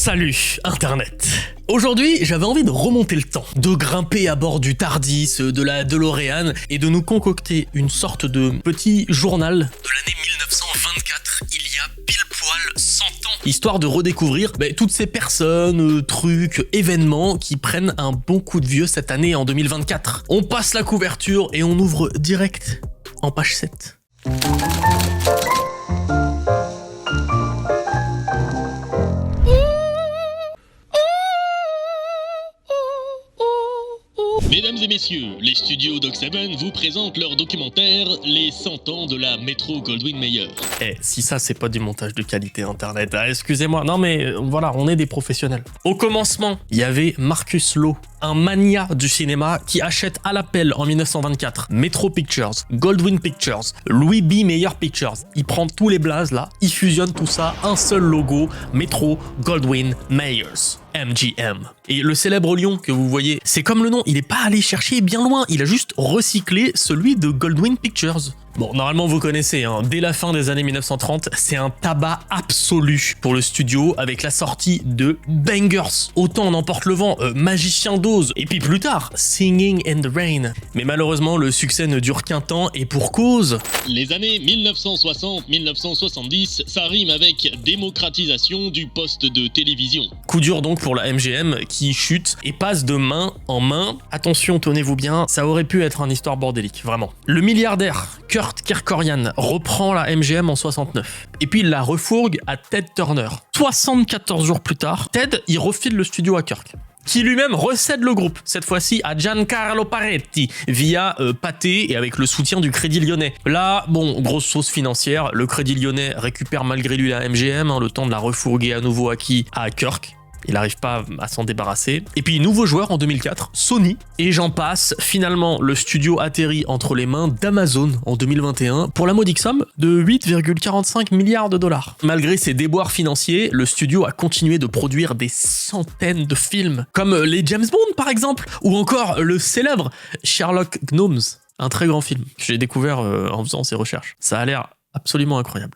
Salut Internet. Aujourd'hui, j'avais envie de remonter le temps, de grimper à bord du Tardis, de la DeLorean et de nous concocter une sorte de petit journal de l'année 1924, il y a pile poil 100 ans, histoire de redécouvrir toutes ces personnes, trucs, événements qui prennent un bon coup de vieux cette année en 2024. On passe la couverture et on ouvre direct en page 7. Mesdames et messieurs, les studios Doc7 vous présentent leur documentaire « Les 100 ans de la Metro-Goldwyn-Mayer ». Si ça c'est pas du montage de qualité internet, excusez-moi, non mais voilà, on est des professionnels. Au commencement, il y avait Marcus Lowe, un mania du cinéma qui achète à l'appel en 1924 Metro Pictures, Goldwyn Pictures, Louis B. Mayer Pictures. Il prend tous les blazes là, il fusionne tout ça, un seul logo, Metro Goldwyn Mayers. MGM. Et le célèbre lion que vous voyez, c'est comme le nom, il n'est pas allé chercher bien loin, il a juste recyclé celui de Goldwyn Pictures. Bon, normalement vous connaissez, dès la fin des années 1930, c'est un tabac absolu pour le studio avec la sortie de bangers. Autant on emporte le vent, Magicien d'Oz, et puis plus tard, Singing in the Rain. Mais malheureusement, le succès ne dure qu'un temps et pour cause. Les années 1960-1970, ça rime avec démocratisation du poste de télévision. Coup dur donc pour la MGM qui chute et passe de main en main. Attention, tenez-vous bien, ça aurait pu être une histoire bordélique, vraiment. Le milliardaire Kurt Kerkorian reprend la MGM en 69. Et puis il la refourgue à Ted Turner. 74 jours plus tard, Ted, il refile le studio à Kirk, qui lui-même recède le groupe, cette fois-ci à Giancarlo Paretti, via Pathé et avec le soutien du Crédit Lyonnais. Là, bon, grosse sauce financière, le Crédit Lyonnais récupère malgré lui la MGM, le temps de la refourguer à nouveau à qui ? À Kirk. Il n'arrive pas à s'en débarrasser. Et puis, nouveau joueur en 2004, Sony. Et j'en passe, finalement, le studio atterrit entre les mains d'Amazon en 2021 pour la modique somme de 8,45 milliards de dollars. Malgré ses déboires financiers, le studio a continué de produire des centaines de films, comme les James Bond par exemple, ou encore le célèbre Sherlock Gnomes, un très grand film que j'ai découvert en faisant ces recherches. Ça a l'air absolument incroyable.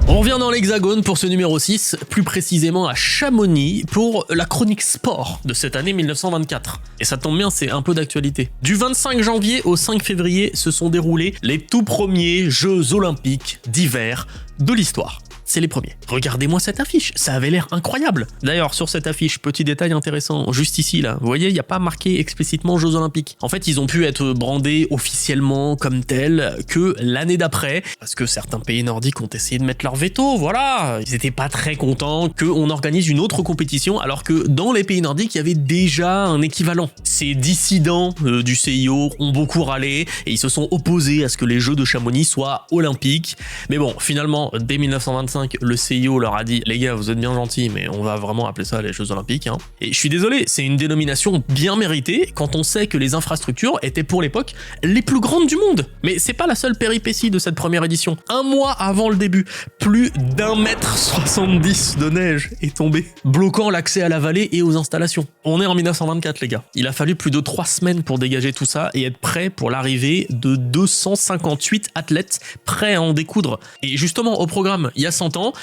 On revient dans l'Hexagone pour ce numéro 6, plus précisément à Chamonix pour la chronique sport de cette année 1924. Et ça tombe bien, c'est un peu d'actualité. Du 25 janvier au 5 février se sont déroulés les tout premiers Jeux Olympiques d'hiver de l'histoire. C'est les premiers. Regardez-moi cette affiche, ça avait l'air incroyable. D'ailleurs, sur cette affiche, petit détail intéressant, juste ici là, vous voyez, il n'y a pas marqué explicitement Jeux Olympiques. En fait, ils ont pu être brandés officiellement comme tels que l'année d'après, parce que certains pays nordiques ont essayé de mettre leur veto, voilà. Ils étaient pas très contents qu'on organise une autre compétition, alors que dans les pays nordiques, il y avait déjà un équivalent. Ces dissidents du CIO ont beaucoup râlé, et ils se sont opposés à ce que les Jeux de Chamonix soient olympiques. Mais bon, finalement, dès 1925, le CIO leur a dit « Les gars, vous êtes bien gentils, mais on va vraiment appeler ça les Jeux Olympiques. » Et je suis désolé, c'est une dénomination bien méritée quand on sait que les infrastructures étaient pour l'époque les plus grandes du monde. Mais c'est pas la seule péripétie de cette première édition. Un mois avant le début, plus d'1,70 m de neige est tombé, bloquant l'accès à la vallée et aux installations. On est en 1924, les gars. Il a fallu plus de 3 semaines pour dégager tout ça et être prêt pour l'arrivée de 258 athlètes prêts à en découdre. Et justement, au programme, il y a 100 ans,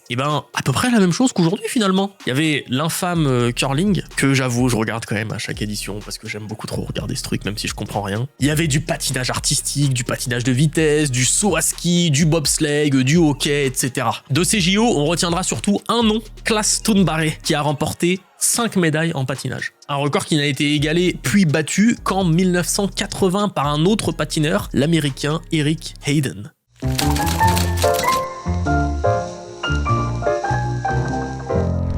et à peu près la même chose qu'aujourd'hui finalement. Il y avait l'infâme curling, que j'avoue je regarde quand même à chaque édition, parce que j'aime beaucoup trop regarder ce truc, même si je comprends rien. Il y avait du patinage artistique, du patinage de vitesse, du saut à ski, du bobsleigh, du hockey, etc. De ces JO, on retiendra surtout un nom, Klaas Toenbaré, qui a remporté 5 médailles en patinage. Un record qui n'a été égalé puis battu qu'en 1980 par un autre patineur, l'américain Eric Hayden.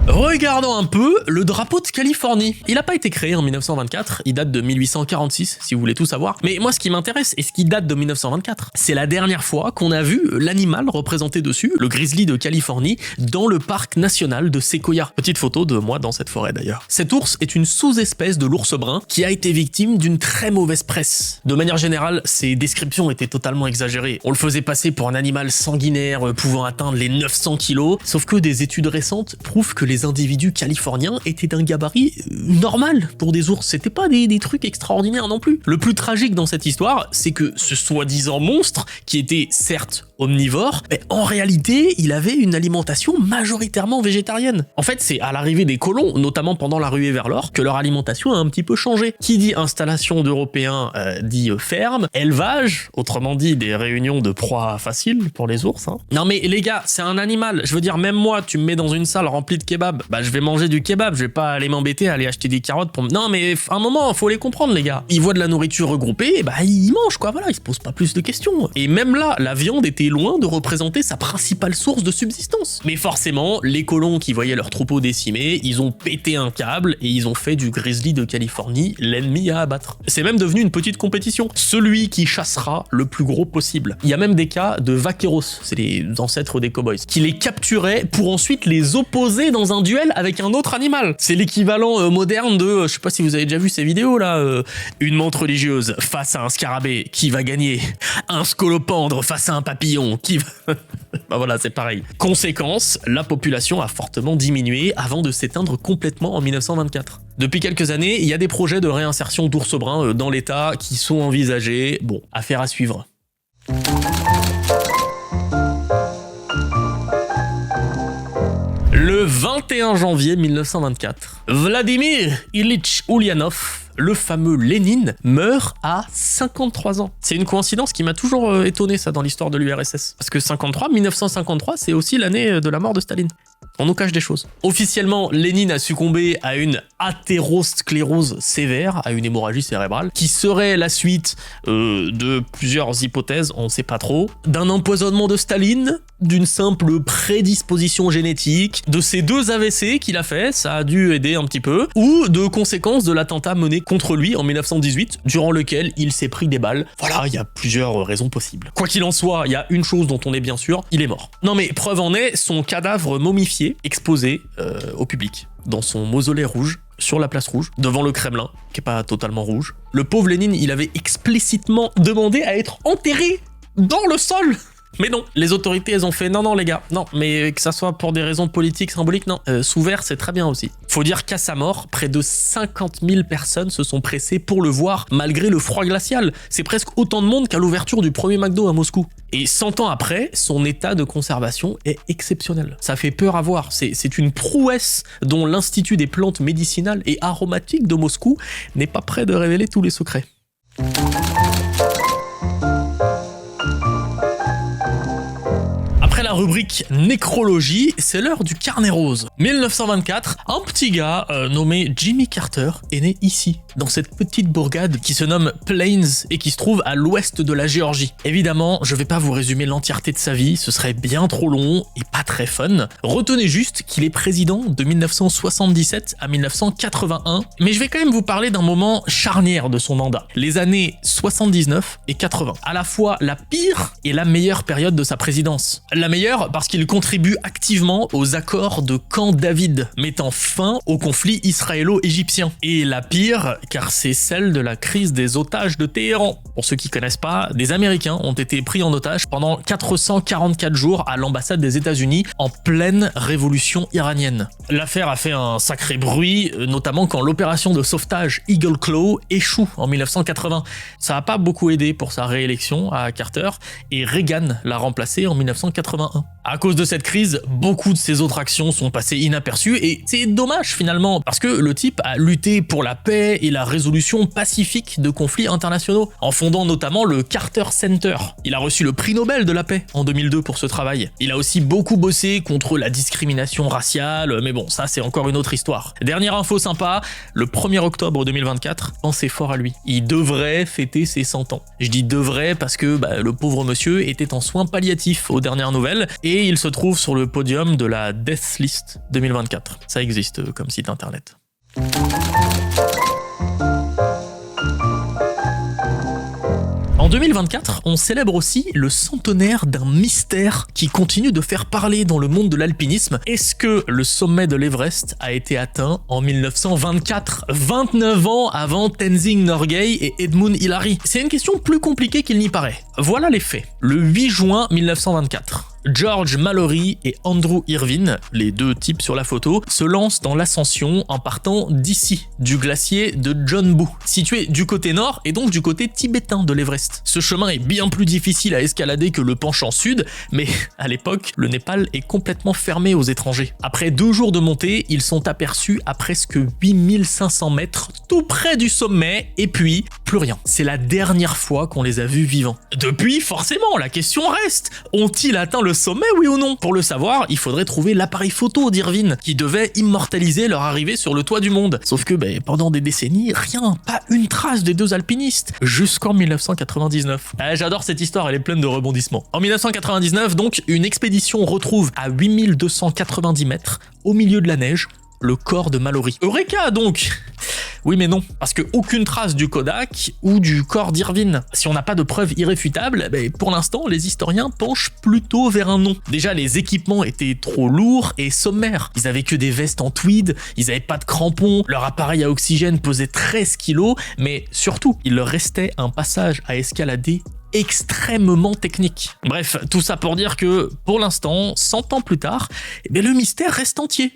Regardons un peu le drapeau de Californie. Il n'a pas été créé en 1924, il date de 1846, si vous voulez tout savoir. Mais moi, ce qui m'intéresse, et ce qui date de 1924, c'est la dernière fois qu'on a vu l'animal représenté dessus, le grizzly de Californie, dans le parc national de Sequoia. Petite photo de moi dans cette forêt d'ailleurs. Cet ours est une sous-espèce de l'ours brun qui a été victime d'une très mauvaise presse. De manière générale, ses descriptions étaient totalement exagérées. On le faisait passer pour un animal sanguinaire pouvant atteindre les 900 kilos, sauf que des études récentes prouvent que les individus individus californiens étaient d'un gabarit normal pour des ours. C'était pas des trucs extraordinaires non plus. Le plus tragique dans cette histoire, c'est que ce soi-disant monstre, qui était certes omnivore, mais en réalité, il avait une alimentation majoritairement végétarienne. En fait, c'est à l'arrivée des colons, notamment pendant la ruée vers l'or, que leur alimentation a un petit peu changé. Qui dit installation d'Européens dit ferme, élevage, autrement dit des réunions de proies faciles pour les ours. Hein. Non mais les gars, c'est un animal. Je veux dire, même moi, tu me mets dans une salle remplie de kebabs, bah je vais manger du kebab, je vais pas aller m'embêter à aller acheter des carottes pour... Non mais à un moment, faut les comprendre les gars. Ils voient de la nourriture regroupée, bah ils mangent quoi, voilà, ils se posent pas plus de questions. Et même là, la viande était loin de représenter sa principale source de subsistance. Mais forcément, les colons qui voyaient leur troupeau décimé, ils ont pété un câble et ils ont fait du grizzly de Californie l'ennemi à abattre. C'est même devenu une petite compétition. Celui qui chassera le plus gros possible. Il y a même des cas de vaqueros, c'est les ancêtres des cowboys, qui les capturaient pour ensuite les opposer dans un duel avec un autre animal. C'est l'équivalent moderne de, je sais pas si vous avez déjà vu ces vidéos là, une menthe religieuse face à un scarabée, qui va gagner? Un scolopendre face à un papillon, qui va... Bah voilà, c'est pareil. Conséquence, la population a fortement diminué avant de s'éteindre complètement en 1924. Depuis quelques années, il y a des projets de réinsertion d'ours bruns dans l'État qui sont envisagés. Bon, affaire à suivre. Le 21 janvier 1924, Vladimir Ilitch Ulyanov, le fameux Lénine, meurt à 53 ans. C'est une coïncidence qui m'a toujours étonné ça dans l'histoire de l'URSS. Parce que 1953, c'est aussi l'année de la mort de Staline. On nous cache des choses. Officiellement, Lénine a succombé à une athérosclérose sévère, à une hémorragie cérébrale, qui serait la suite de plusieurs hypothèses, on ne sait pas trop, d'un empoisonnement de Staline, d'une simple prédisposition génétique, de ces 2 AVC qu'il a fait, ça a dû aider un petit peu, ou de conséquences de l'attentat mené contre lui en 1918, durant lequel il s'est pris des balles. Voilà, il y a plusieurs raisons possibles. Quoi qu'il en soit, il y a une chose dont on est bien sûr, il est mort. Non mais preuve en est, son cadavre momifié, exposé au public, dans son mausolée rouge, sur la place rouge, devant le Kremlin, qui est pas totalement rouge. Le pauvre Lénine, il avait explicitement demandé à être enterré dans le sol. Mais non, les autorités, elles ont fait non les gars, non, mais que ça soit pour des raisons politiques, symboliques, non, sous verre, c'est très bien aussi. Faut dire qu'à sa mort, près de 50 000 personnes se sont pressées pour le voir, malgré le froid glacial. C'est presque autant de monde qu'à l'ouverture du premier McDo à Moscou. Et 100 ans après, son état de conservation est exceptionnel. Ça fait peur à voir, c'est une prouesse dont l'Institut des plantes médicinales et aromatiques de Moscou n'est pas prêt de révéler tous les secrets. Après la rubrique nécrologie, c'est l'heure du carnet rose. 1924, un petit gars nommé Jimmy Carter est né ici, dans cette petite bourgade qui se nomme Plains et qui se trouve à l'ouest de la Géorgie. Évidemment, je vais pas vous résumer l'entièreté de sa vie, ce serait bien trop long et pas très fun. Retenez juste qu'il est président de 1977 à 1981, mais je vais quand même vous parler d'un moment charnière de son mandat. Les années 79 et 80. À la fois la pire et la meilleure période de sa présidence. La meilleure parce qu'il contribue activement aux accords de Camp David, mettant fin au conflit israélo-égyptien. Et la pire, car c'est celle de la crise des otages de Téhéran. Pour ceux qui connaissent pas, des Américains ont été pris en otage pendant 444 jours à l'ambassade des États-Unis en pleine révolution iranienne. L'affaire a fait un sacré bruit, notamment quand l'opération de sauvetage Eagle Claw échoue en 1980. Ça a pas beaucoup aidé pour sa réélection à Carter et Reagan l'a remplacé en 1981. À cause de cette crise, beaucoup de ses autres actions sont passées inaperçues et c'est dommage finalement parce que le type a lutté pour la paix et la résolution pacifique de conflits internationaux en fondant notamment le Carter Center. Il a reçu le prix Nobel de la paix en 2002 pour ce travail. Il a aussi beaucoup bossé contre la discrimination raciale, mais bon, ça c'est encore une autre histoire. Dernière info sympa, le 1er octobre 2024, pensez fort à lui. Il devrait fêter ses 100 ans. Je dis devrait parce que le pauvre monsieur était en soins palliatifs aux dernières nouvelles et il se trouve sur le podium de la Death List 2024. Ça existe comme site internet. En 2024, on célèbre aussi le centenaire d'un mystère qui continue de faire parler dans le monde de l'alpinisme. Est-ce que le sommet de l'Everest a été atteint en 1924, 29 ans avant Tenzing Norgay et Edmund Hillary? C'est une question plus compliquée qu'il n'y paraît. Voilà les faits. Le 8 juin 1924, George Mallory et Andrew Irvine, les deux types sur la photo, se lancent dans l'ascension en partant d'ici, du glacier de John Bu, situé du côté nord et donc du côté tibétain de l'Everest. Ce chemin est bien plus difficile à escalader que le penchant sud, mais à l'époque, le Népal est complètement fermé aux étrangers. Après 2 jours de montée, ils sont aperçus à presque 8500 mètres, tout près du sommet, et puis plus rien. C'est la dernière fois qu'on les a vus vivants. Depuis, forcément, la question reste, ont-ils atteint le sommet, oui ou non? Pour le savoir, il faudrait trouver l'appareil photo d'Irvine, qui devait immortaliser leur arrivée sur le toit du monde. Sauf que pendant des décennies, rien, pas une trace des 2 alpinistes, jusqu'en 1999. J'adore cette histoire, elle est pleine de rebondissements. En 1999, donc, une expédition retrouve à 8290 mètres, au milieu de la neige, le corps de Mallory. Eureka donc! Oui mais non, parce que aucune trace du Kodak ou du corps d'Irvine. Si on n'a pas de preuves irréfutables, pour l'instant les historiens penchent plutôt vers un non. Déjà les équipements étaient trop lourds et sommaires. Ils avaient que des vestes en tweed, ils avaient pas de crampons, leur appareil à oxygène pesait 13 kilos, mais surtout il leur restait un passage à escalader extrêmement technique. Bref, tout ça pour dire que pour l'instant, 100 ans plus tard, le mystère reste entier.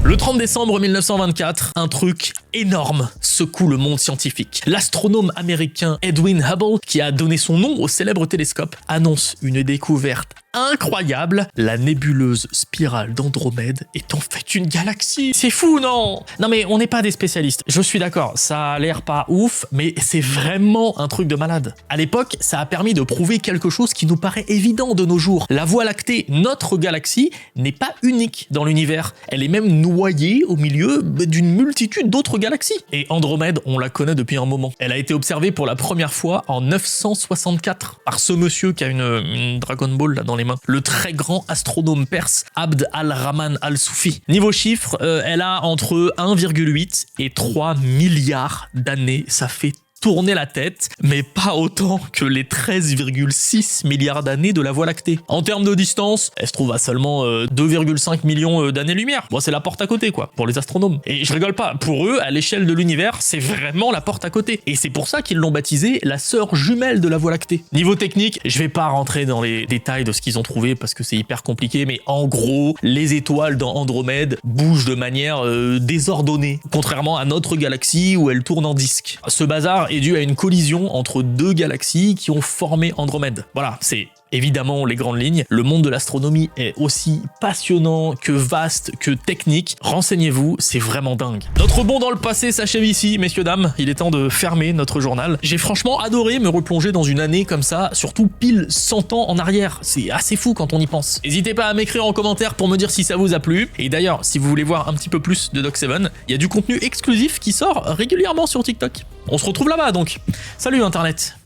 Le 30 décembre 1924, un truc énorme secoue le monde scientifique. L'astronome américain Edwin Hubble, qui a donné son nom au célèbre télescope, annonce une découverte incroyable. La nébuleuse spirale d'Andromède est en fait une galaxie. C'est fou, non? Non mais on n'est pas des spécialistes. Je suis d'accord, ça a l'air pas ouf, mais c'est vraiment un truc de malade. À l'époque, ça a permis de prouver quelque chose qui nous paraît évident de nos jours. La Voie lactée, notre galaxie, n'est pas unique dans l'univers. Elle est même noyée au milieu d'une multitude d'autres galaxies. Et Andromède, on la connaît depuis un moment. Elle a été observée pour la première fois en 964 par ce monsieur qui a une Dragon Ball là dans les mains, le très grand astronome perse Abd al-Rahman al-Soufi. Niveau chiffre, elle a entre 1,8 et 3 milliards d'années. Ça fait tourner la tête, mais pas autant que les 13,6 milliards d'années de la Voie lactée. En termes de distance, elle se trouve à seulement 2,5 millions d'années-lumière. Bon, c'est la porte à côté, quoi, pour les astronomes. Et je rigole pas, pour eux, à l'échelle de l'univers, c'est vraiment la porte à côté. Et c'est pour ça qu'ils l'ont baptisée la sœur jumelle de la Voie lactée. Niveau technique, je vais pas rentrer dans les détails de ce qu'ils ont trouvé parce que c'est hyper compliqué, mais en gros, les étoiles dans Andromède bougent de manière désordonnée, contrairement à notre galaxie où elle tourne en disque. Ce bazar est dû à une collision entre 2 galaxies qui ont formé Andromède. Voilà, c'est évidemment les grandes lignes. Le monde de l'astronomie est aussi passionnant que vaste que technique. Renseignez-vous, c'est vraiment dingue. Notre bond dans le passé s'achève ici, messieurs, dames. Il est temps de fermer notre journal. J'ai franchement adoré me replonger dans une année comme ça, surtout pile 100 ans en arrière. C'est assez fou quand on y pense. N'hésitez pas à m'écrire en commentaire pour me dire si ça vous a plu. Et d'ailleurs, si vous voulez voir un petit peu plus de Doc7, il y a du contenu exclusif qui sort régulièrement sur TikTok. On se retrouve là-bas donc. Salut Internet!